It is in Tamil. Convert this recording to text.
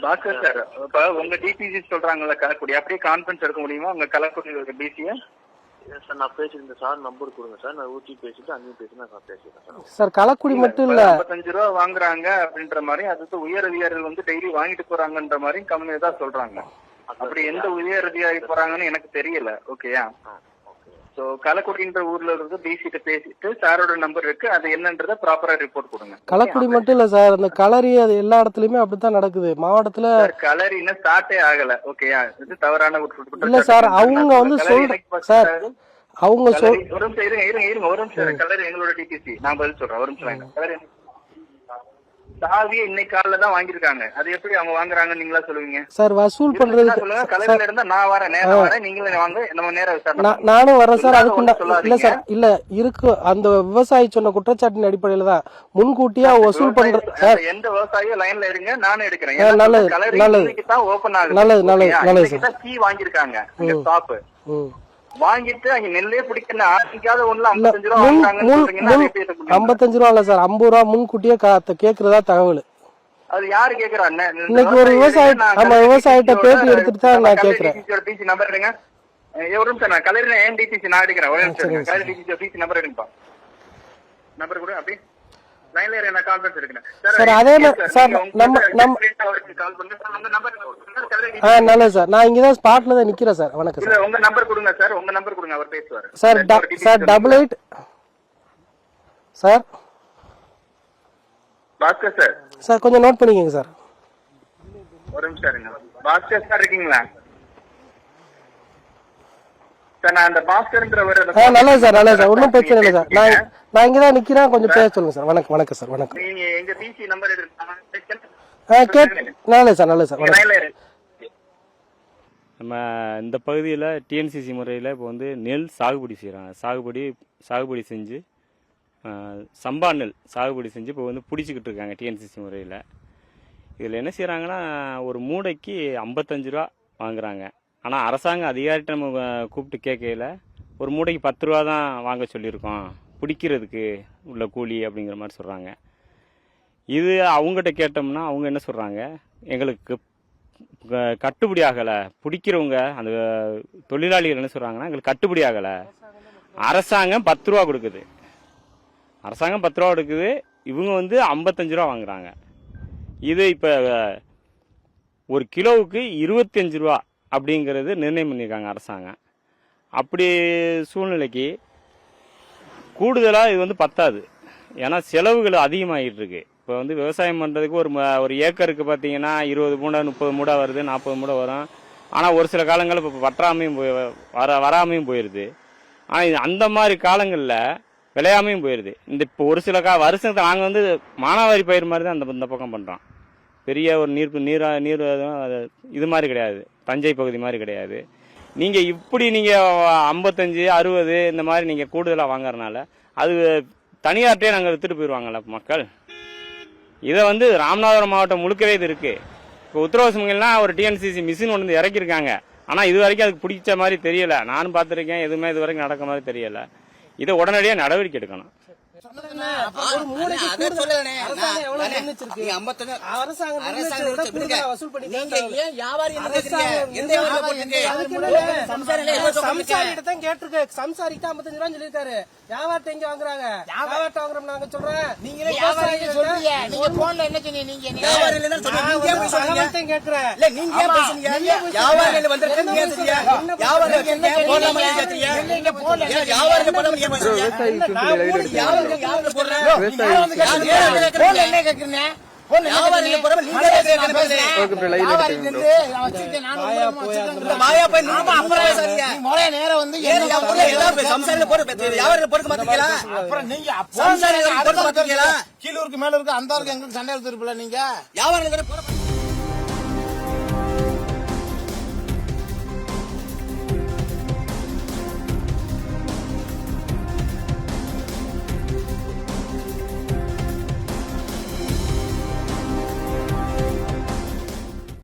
பாஸ்கர் சார், இப்ப உங்க டிபிசி சொல்றாங்கல்ல கலக்குடி, அப்படியே கான்ஃபரன்ஸ் எடுக்க முடியுமா உங்க கலக்குடி டிசியை? சார் நான் பேசிருந்தேன் சார், நம்பர் கொடுங்க சார், நான் ஊட்டி பேசிட்டு அங்கேயும் பேசினா நான் பேசிக்கிறேன் சார். சார் கலக்குடி மட்டும் இல்ல, 55 ரூபா வாங்குறாங்க அப்படின்ற மாதிரி, அது உயர் அதிகாரிகள் வந்து டெய்லி வாங்கிட்டு போறாங்கன்ற மாதிரி கம்பெனி தான் சொல்றாங்க. அப்படி எந்த உயர் அதிகாரி போறாங்கன்னு எனக்கு தெரியல. ஓகேயா? சோ கலக்குடின்ற ஊர்ல இருந்து டிசிட்ட பேசிட்டு சாரோட நம்பர் இருக்கு, அது என்னன்றத ப்ராப்பரா ரிப்போர்ட் கொடுங்க. கலக்குடி மட்டும் இல்ல சார், அந்த கலரி அது எல்லா இடத்துலயுமே அப்படித்தான் நடக்குது மாவட்டத்துல. கலரி இன்னும் ஸ்டார்ட்டே ஆகல. ஓகேயா? இது தவறான இல்ல சார், அவங்க வந்து சார் அவங்க ஒரு நிமிஷம் இருங்க ஒரு நிமிஷம். கலரி எங்களோட டிபிசி, நான் பதில் சொல்றேன் ஒரு நிமிஷம். கலரி சாவியை இன்னைக்கு காலைல தான் வாங்கிருக்காங்க, அது எப்படி அவங்க வாங்குறாங்க நீங்களா சொல்லுவீங்க சார்? வசூல் பண்றது சொல்லுங்க. கலரில இருந்தா நான் வரேன், நேரம் வரேன், நீங்களே வாங்க, நம்ம நேரம் விசாரணை. நானும் வரேன் சார். அதுக்கு இல்ல சார், இல்ல இருக்கு, அந்த விவசாயி சொன்ன குற்றச்சாட்டின் அடிப்படையில தான் முன்கூட்டியா வசூல் பண்றது சார். எந்த விவசாயியும் லைன்ல இருங்க, நானும் எடுக்கிறேன். நல்லது நல்லது தான் ஓபன் ஆகுது. நல்லது நல்லது நல்லது சார். கீ வாங்கிருக்காங்க ஸ்டாப் வாங்கிட்டு அங்க நெல்லே பிடிக்கணும் ஆரம்பிக்காத ஒண்ணுல 55 ரூபா வாங்குறாங்கன்னு 55 ரூபா இல்ல சார், 50 ரூபா முன்கூட்டியே கேக்குறதா தகவல். அது யாரு கேக்குறா? இன்னைக்கு ஒரு விவசாயி நம்ம விவசாயிட்ட பேட்டி எடுத்துட்டு தான் நான் கேக்குறேன். டிசி நம்பர் எடுங்க ஒரு நிமிஷம். நான் கலரில ஏன் டிசி நான் எடுக்கிறேன் ஒரு நிமிஷம். கலரி டிசி நம்பர் எடுங்கப்பா. நம்பர் கூட அப்படி லைன்ல இருங்க, நான் கான்ஃபரன்ஸ் எடுக்கிறேன் சார். அதே சார் நம்ம கால் பண்ணுங்க சார். உங்க நம்பர் நல்லது சார், நான் இங்கதான் ஸ்பாட்ல தான் நிக்கிறேன் சார். வணக்கம் சார். உங்க நம்பர் கொடுங்க சார், உங்க நம்பர் கொடுங்க, அவர் பேசுவார் sir. Sir 88 sir. Bhaskar sir. Sir கொஞ்சம் நோட் பண்ணிக்கங்க சார். ஒரு நிமிஷம் இருங்க. பாஸ்கர் சார் இருக்கீங்களா சார்? நான் அந்த பாஸ்கர்ன்றவர். நல்லது சார் நல்லது சார், ஒன்றும் பிரச்சனை இல்லை சார். நான் இங்கதான் நிக்கிறேன், கொஞ்சம் பேச சொல்லுங்க சார். வணக்கம் வணக்கம் சார். வணக்கம். நீங்க எங்க டிசி நம்பர் எடுத்து நல்லது சார் நல்லது சார். நம்ம இந்த பகுதியில் டிஎன்சிசி முறையில் இப்போ வந்து நெல் சாகுபடி செய்கிறாங்க. சாகுபடி செஞ்சு சம்பா நெல் சாகுபடி செஞ்சு இப்போ வந்து பிடிச்சிக்கிட்டு இருக்காங்க டிஎன்சிசி முறையில். இதில் என்ன செய்கிறாங்கன்னா, ஒரு மூடைக்கு 55 ரூபா வாங்குறாங்க. ஆனால் அரசாங்க அதிகாரிகிட்ட நம்ம கூப்பிட்டு கேட்கையில் ஒரு மூடைக்கு 10 ரூபா தான் வாங்க சொல்லியிருக்கோம் பிடிக்கிறதுக்கு உள்ள கூலி அப்படிங்கிற மாதிரி சொல்கிறாங்க. இது அவங்ககிட்ட கேட்டோம்னா அவங்க என்ன சொல்கிறாங்க, எங்களுக்கு கட்டுப்படி ஆகலை, பிடிக்கிறவங்க அந்த தொழிலாளிகள் என்ன சொல்கிறாங்கன்னா, எங்களுக்கு கட்டுப்படி ஆகலை, அரசாங்கம் 10 ரூபா கொடுக்குது, அரசாங்கம் 10 ரூபா கொடுக்குது, இவங்க வந்து 55 ரூபா வாங்குறாங்க. இது இப்போ ஒரு கிலோவுக்கு 25 ரூபா அப்படிங்கிறது நிர்ணயம் பண்ணியிருக்காங்க அரசாங்கம். அப்படி சூழ்நிலைக்கு கூடுதலாக இது வந்து பத்தாது, ஏன்னா செலவுகள் அதிகமாகிட்டு இருக்கு. இப்போ வந்து விவசாயம் பண்ணுறதுக்கு ஒரு ஏக்கருக்கு பார்த்தீங்கன்னா 20 மூடை 30 மூடை வருது, 40 மூடை வரும். ஆனால் ஒரு சில காலங்களில் இப்போ வற்றாமையும் வராமையும் போயிடுது. ஆனால் அந்த மாதிரி காலங்களில் விளையாமையும் போயிடுது. இப்போ ஒரு சில வருஷத்துக்கு நாங்கள் வந்து மானாவாரி பயிர் மாதிரி தான் இந்த பக்கம் பண்ணுறோம். பெரிய ஒரு நீர் இது மாதிரி கிடையாது, தஞ்சை பகுதி மாதிரி கிடையாது. நீங்கள் இப்படி நீங்கள் 55 60 இந்த மாதிரி நீங்கள் கூடுதலாக வாங்குறதுனால அது தனியார்ட்டே நாங்கள் வித்துட்டு போயிடுவாங்கல்ல மக்கள். இதை வந்து ராமநாதபுரம் மாவட்டம் முழுக்கவே இது இருக்குது. இப்போ உத்தரவாசங்கள்லாம் ஒரு டிஎன்சிசி மிஷின் ஒன்று இறக்கியிருக்காங்க. ஆனால் இது வரைக்கும் அதுக்கு பிடிச்ச மாதிரி தெரியலை. நானும் பார்த்துருக்கேன், எதுவுமே இது வரைக்கும் நடக்க மாதிரி தெரியலை. இதை உடனடியாக நடவடிக்கை எடுக்கணும். கீழூருக்கு மேல இருக்கு அந்த எங்களுக்கு சண்டை எடுத்துருப்பல நீங்க